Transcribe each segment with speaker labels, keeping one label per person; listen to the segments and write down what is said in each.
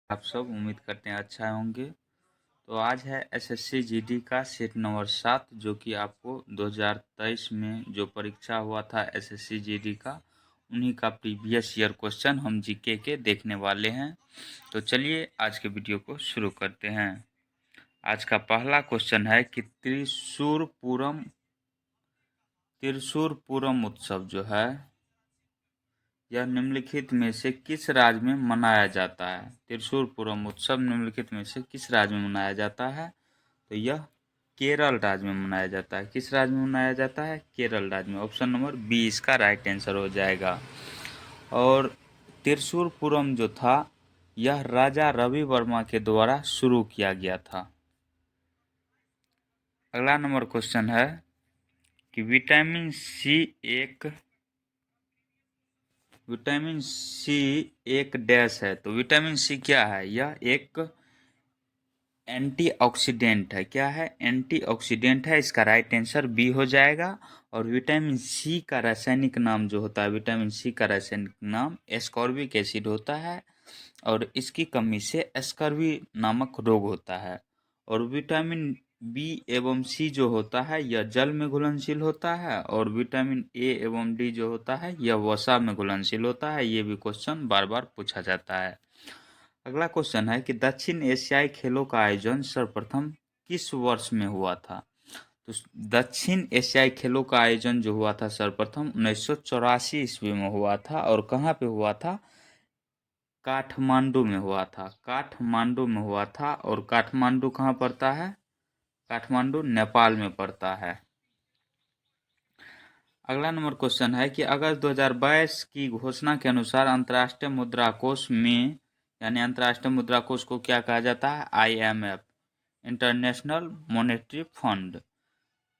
Speaker 1: आप सब उम्मीद करते हैं अच्छा होंगे। तो आज है एसएससी जीडी का सेट नंबर 7 जो कि आपको 2023 में जो परीक्षा हुआ था एसएससी जीडी का उन्हीं का प्रीवियस ईयर क्वेश्चन हम जीके के देखने वाले हैं। तो चलिए आज के वीडियो को शुरू करते हैं। आज का पहला क्वेश्चन है कि त्रिशूरपुरम उत्सव जो है यह निम्नलिखित में से किस राज्य में मनाया जाता है। त्रिशूरपुरम उत्सव निम्नलिखित में से किस राज्य में मनाया जाता है? तो यह केरल राज्य में मनाया जाता है। किस राज्य में मनाया जाता है? केरल राज्य में। ऑप्शन नंबर बी इसका राइट आंसर हो जाएगा। और त्रिशूरपुरम जो था यह राजा रवि वर्मा के द्वारा शुरू किया गया था। अगला नंबर क्वेश्चन है कि विटामिन सी एक डैश है। तो विटामिन सी क्या है? यह एक एंटीऑक्सीडेंट है। क्या है? एंटीऑक्सीडेंट है। इसका राइट आंसर बी हो जाएगा। और विटामिन सी का रासायनिक नाम जो होता है, विटामिन सी का रासायनिक नाम एस्कॉर्बिक एसिड होता है और इसकी कमी से एस्कर्वी नामक रोग होता है। और विटामिन बी एवं सी जो होता है यह जल में घुलनशील होता है और विटामिन ए एवं डी जो होता है यह वसा में घुलनशील होता है। ये भी क्वेश्चन बार बार पूछा जाता है। अगला क्वेश्चन है कि दक्षिण एशियाई खेलों का आयोजन सर्वप्रथम किस वर्ष में हुआ था? तो दक्षिण एशियाई खेलों का आयोजन जो हुआ था सर्वप्रथम 1984 ईस्वी में हुआ था। और कहाँ पे हुआ था? काठमांडू में हुआ था। काठमांडू में हुआ था। और काठमांडू कहाँ पड़ता है? काठमांडू नेपाल में पड़ता है। अगला नंबर क्वेश्चन है कि अगस्त 2022 की घोषणा के अनुसार अंतर्राष्ट्रीय मुद्रा कोष में यानी अंतर्राष्ट्रीय मुद्रा कोष को क्या कहा जाता है? IMF, international monetary fund.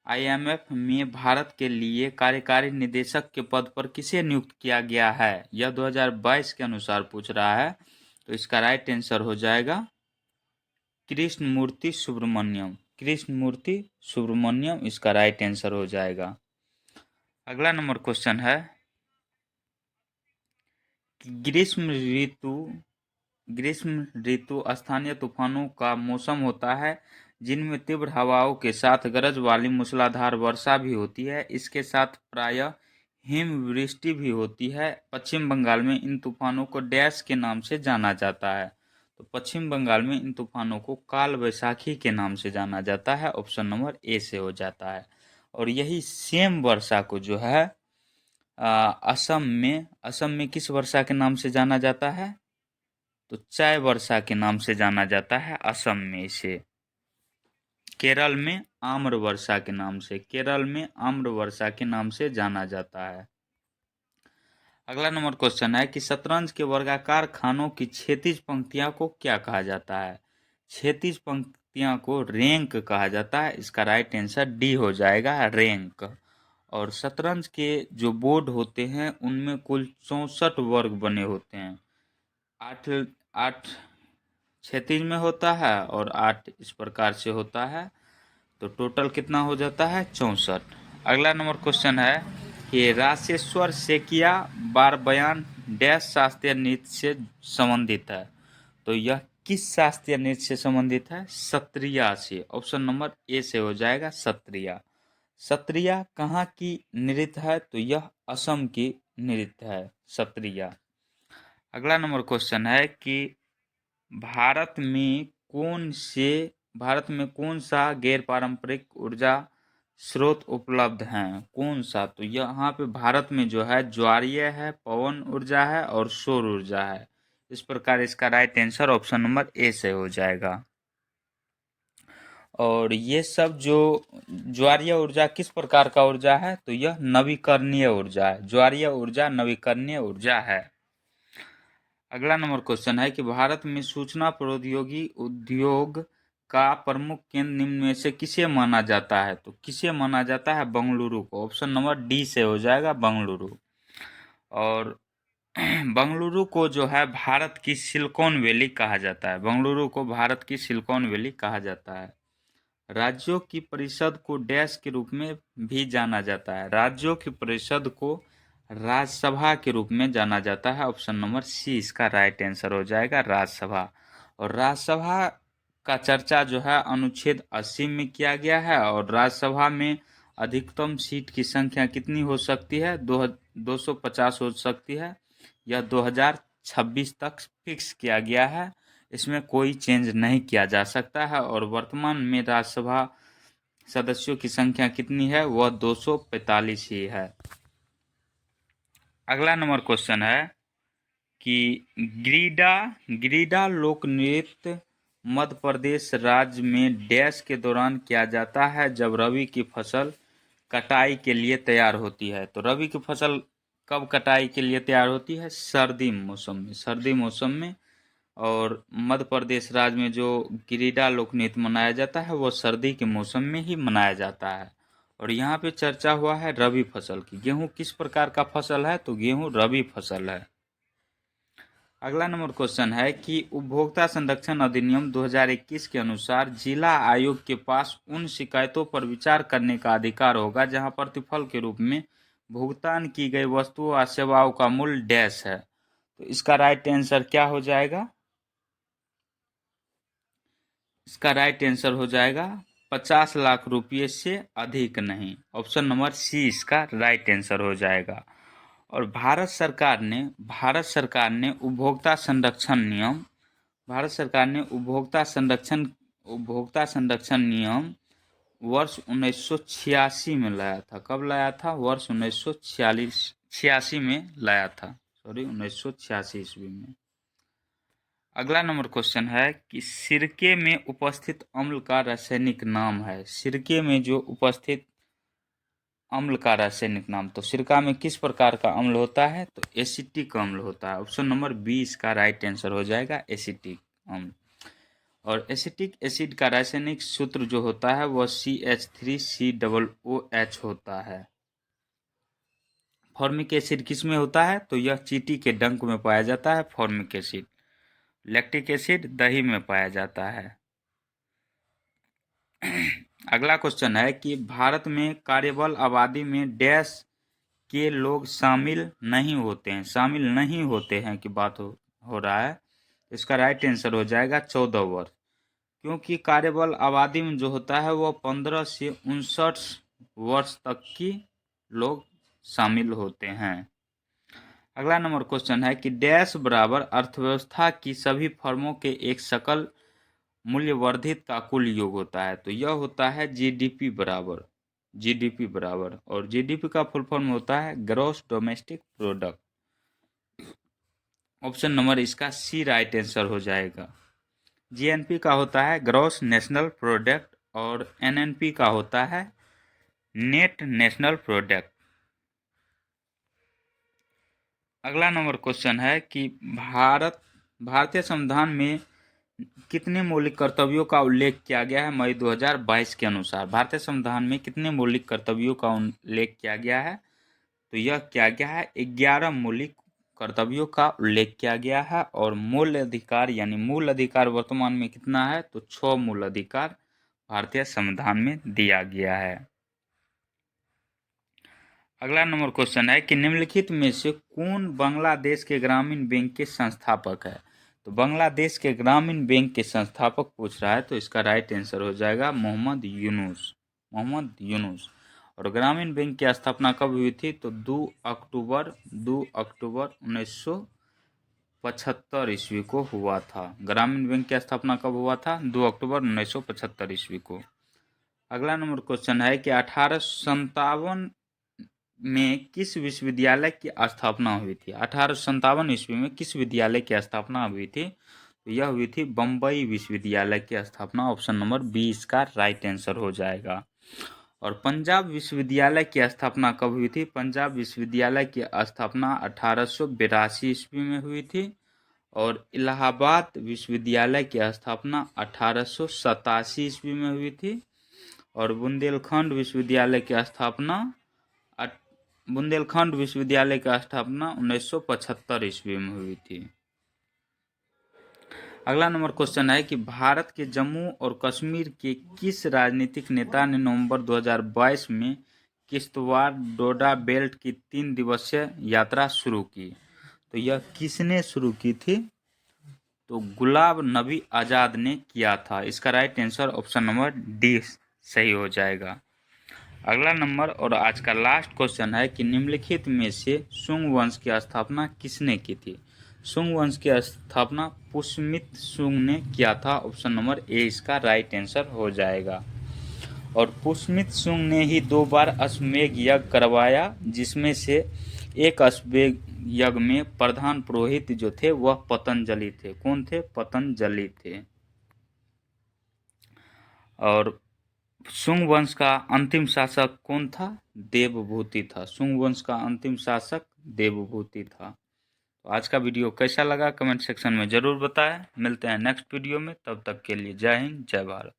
Speaker 1: IMF में भारत के लिए कार्यकारी निदेशक के पद पर किसे नियुक्त किया गया है? यह 2022 के अनुसार पूछ रहा है। तो इसका राइट आंसर हो जाएगा कृष्णमूर्ति सुब्रमण्यम। कृष्णमूर्ति सुब्रमण्यम इसका राइट आंसर हो जाएगा। अगला नंबर क्वेश्चन है कि ग्रीष्म ऋतु स्थानीय तूफानों का मौसम होता है जिनमें तीव्र हवाओं के साथ गरज वाली मूसलाधार वर्षा भी होती है। इसके साथ प्रायः हिमवृष्टि भी होती है। पश्चिम बंगाल में इन तूफानों को डैश के नाम से जाना जाता है। तो पश्चिम बंगाल में इन तूफानों को काल वैशाखी के नाम से जाना जाता है। ऑप्शन नंबर ए से हो जाता है। और यही सेम वर्षा को जो है असम में किस वर्षा के नाम से जाना जाता है? तो चाय वर्षा के नाम से जाना जाता है असम में इसे। केरल में आम्र वर्षा के नाम से, केरल में आम्र वर्षा के नाम से जाना जाता है। अगला नंबर क्वेश्चन है कि शतरंज के वर्गाकार खानों की क्षैतिज पंक्तियां को क्या कहा जाता है? क्षैतिज पंक्तियां को रैंक कहा जाता है। इसका राइट आंसर डी हो जाएगा, रैंक। और शतरंज के जो बोर्ड होते हैं उनमें कुल 64 वर्ग बने होते हैं। 8 क्षैतिज में होता है और 8 इस प्रकार से होता है। तो टोटल कितना हो जाता है? 64। अगला नंबर क्वेश्चन है कि राशेश्वर सेकिया बार बयान डैश शास्त्रीय नृत्य से संबंधित है। तो यह किस शास्त्रीय नृत्य से संबंधित है? सत्रिया से। ऑप्शन नंबर ए से हो जाएगा, सत्रिया। सत्रिया कहाँ की नृत्य है? तो यह असम की नृत्य है, सत्रिया। अगला नंबर क्वेश्चन है कि भारत में कौन सा गैर पारंपरिक ऊर्जा स्रोत उपलब्ध हैं? कौन सा? तो यहाँ पे भारत में जो है ज्वारीय है, पवन ऊर्जा है और सौर ऊर्जा है। इस प्रकार इसका right answer option number A से हो जाएगा। और ये सब जो ज्वारीय ऊर्जा किस प्रकार का ऊर्जा है? तो यह नवीकरणीय ऊर्जा है। ज्वारीय ऊर्जा नवीकरणीय ऊर्जा है। अगला नंबर क्वेश्चन है कि भारत में सूचना प्रौद्योगिकी उद्योग का प्रमुख केंद्र निम्न में से किसे माना जाता है? तो किसे माना जाता है? बेंगलुरु को। ऑप्शन नंबर डी से हो जाएगा, बेंगलुरु। और बेंगलुरु को जो है भारत की सिलिकॉन वैली कहा जाता है। बेंगलुरु को भारत की सिलिकॉन वैली कहा जाता है। राज्यों की परिषद को डैश के रूप में भी जाना जाता है। राज्यों की परिषद को राज्यसभा के रूप में जाना जाता है। ऑप्शन नंबर सी इसका राइट आंसर हो जाएगा, राज्यसभा। और राज्यसभा का चर्चा जो है अनुच्छेद 80 में किया गया है। और राज्यसभा में अधिकतम सीट की संख्या कितनी हो सकती है? 250 हो सकती है। यह 2026 तक फिक्स किया गया है, इसमें कोई चेंज नहीं किया जा सकता है। और वर्तमान में राज्यसभा सदस्यों की संख्या कितनी है? वह 245 ही है। अगला नंबर क्वेश्चन है कि गिरिडा लोक नृत्य मध्य प्रदेश राज्य में डैश के दौरान किया जाता है जब रबी की फसल कटाई के लिए तैयार होती है। तो रबी की फसल कब कटाई के लिए तैयार होती है? सर्दी मौसम में। और मध्य प्रदेश राज्य में जो गिरिडा लोक नृत्य मनाया जाता है वह सर्दी के मौसम में ही मनाया जाता है। और यहाँ पे चर्चा हुआ है रबी फसल की। गेहूं किस प्रकार का फसल है? तो गेहूं रबी फसल है। अगला नंबर क्वेश्चन है कि उपभोक्ता संरक्षण अधिनियम 2021 के अनुसार जिला आयोग के पास उन शिकायतों पर विचार करने का अधिकार होगा जहां प्रतिफल के रूप में भुगतान की गई वस्तुओं और सेवाओं का मूल्य डैश है। तो इसका राइट आंसर क्या हो जाएगा? इसका राइट आंसर हो जाएगा 50 लाख रुपये से अधिक नहीं। ऑप्शन नंबर सी इसका राइट आंसर हो जाएगा। और उपभोक्ता संरक्षण नियम वर्ष 1986 में लाया था। कब लाया था? वर्ष 1986 में लाया था। 1986 ईस्वी में। अगला नंबर क्वेश्चन है कि सिरके में उपस्थित अम्ल का रासायनिक नाम है। सिरके में जो उपस्थित अम्ल का रासायनिक नाम, तो सिरका में किस प्रकार का अम्ल होता है? तो एसिटिक अम्ल होता है। ऑप्शन नंबर बी इसका राइट आंसर हो जाएगा, एसिटिक अम्ल। और एसिटिक एसिड का रासायनिक सूत्र जो होता है वह CH3COOH होता है। फॉर्मिक एसिड किस में होता है? तो यह चींटी के डंक में पाया जाता है फॉर्मिक एसिड। लैक्टिक एसिड दही में पाया जाता है। अगला क्वेश्चन है कि भारत में कार्यबल आबादी में डैश के लोग शामिल नहीं होते हैं की बात हो रहा है। इसका राइट आंसर हो जाएगा 14 वर्ष। क्योंकि कार्यबल आबादी में जो होता है वह 15 से 59 वर्ष तक की लोग शामिल होते हैं। अगला नंबर क्वेश्चन है कि डैश बराबर अर्थव्यवस्था की सभी फर्मों के एक सकल मूल्य वर्धित का कुल योग होता है। तो यह होता है जीडीपी बराबर। और जीडीपी का फुल फॉर्म होता है gross domestic product. Option number इसका सी राइट आंसर हो जाएगा। जीएनपी का होता है ग्रॉस नेशनल प्रोडक्ट और एनएनपी का होता है नेट नेशनल प्रोडक्ट। अगला नंबर क्वेश्चन है कि भारतीय संविधान में कितने मौलिक कर्तव्यों का उल्लेख किया गया है? मई 2022 के अनुसार भारतीय संविधान में कितने मौलिक कर्तव्यों का उल्लेख किया गया है? तो यह किया गया है 11 मौलिक कर्तव्यों का उल्लेख किया गया है। और मूल अधिकार यानी मूल अधिकार वर्तमान में कितना है? तो 6 मूल अधिकार भारतीय संविधान में दिया गया है। अगला नंबर क्वेश्चन है कि निम्नलिखित में से कौन बांग्लादेश के ग्रामीण बैंक के संस्थापक है? तो बांग्लादेश के ग्रामीण बैंक के संस्थापक पूछ रहा है, तो इसका राइट आंसर हो जाएगा मोहम्मद यूनुस। और ग्रामीण बैंक की स्थापना कब हुई थी? तो 2 अक्टूबर 1975 ईस्वी को हुआ था। ग्रामीण बैंक की स्थापना कब हुआ था? 2 अक्टूबर 1975 ईस्वी को। अगला नंबर क्वेश्चन है कि 1857 में किस विश्वविद्यालय की स्थापना हुई थी? 1857 ईस्वी में किस विद्यालय की स्थापना हुई थी? तो यह हुई थी बम्बई विश्वविद्यालय की स्थापना। ऑप्शन नंबर बी इसका राइट आंसर हो जाएगा। और पंजाब विश्वविद्यालय की स्थापना कब हुई थी? पंजाब विश्वविद्यालय की स्थापना 1882 ईस्वी में हुई थी। और इलाहाबाद विश्वविद्यालय की स्थापना 1887 ईस्वी में हुई थी। और बुंदेलखंड विश्वविद्यालय की स्थापना 1975 ईस्वी में हुई थी। अगला नंबर क्वेश्चन है कि भारत के जम्मू और कश्मीर के किस राजनीतिक नेता ने नवंबर 2022 में किश्तवाड़ डोडा बेल्ट की 3 दिवसीय यात्रा शुरू की? तो यह किसने शुरू की थी? तो गुलाब नबी आज़ाद ने किया था। इसका right answer option number D सही हो जाएगा। अगला नंबर और आज का लास्ट क्वेश्चन है कि निम्नलिखित में से सुंग वंश की स्थापना किसने की थी। सुंग वंश की स्थापना पुष्यमित्र सुंग ने किया था। ऑप्शन नंबर ए इसका राइट आंसर हो जाएगा। और पुष्यमित्र सुंग ने ही 2 बार अश्वमेध यज्ञ करवाया, जिसमें से एक अश्वमेध यज्ञ में प्रधान पुरोहित जो थे वह पतंजलि थे। कौन थे? पतंजलि थे। और सुंग वंश का अंतिम शासक कौन था? देवभूति था। सुंग वंश का अंतिम शासक देवभूति था। तो आज का वीडियो कैसा लगा कमेंट सेक्शन में जरूर बताएं। मिलते हैं नेक्स्ट वीडियो में, तब तक के लिए जय हिंद जय भारत।